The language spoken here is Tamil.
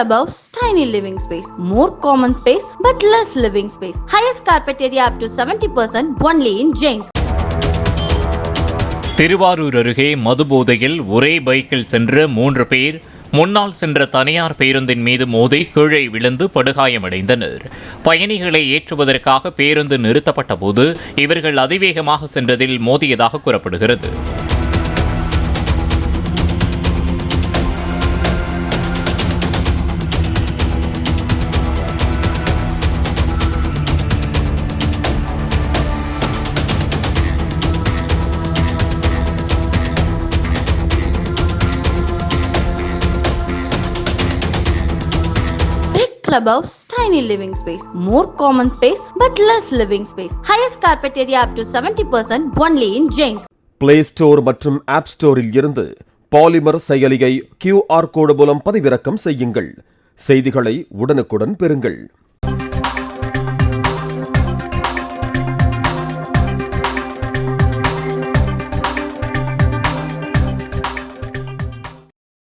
clubhouse, tiny living space, more common space but less living space. Highest carpet area up to 70% only in James. Thiruvarur அருகே மதுபோதையில் ஒரே பைக்கில் சென்ற 3 பேர் முன்னால் சென்ற தனியார் பேருந்தின் மீது மோதி கீழே விழுந்து படுகாயமடைந்தனர். பயணிகளை ஏற்றுவதற்காக பேருந்து நிறுத்தப்பட்ட போது இவர்கள் அதிவேகமாக சென்றதில் மோதியதாக கூறப்படுகிறது. Clubhouse, tiny living space, more common space but less living space. Highest carpet area up to 70% only in James. Play Store மற்றும் App Storeல் இருந்து பாலிமர் செயலியை QR கோடு மூலம் பதிவிறக்கம் செய்யுங்கள். செய்திகளை உடனுக்குடன் பெறுங்கள்.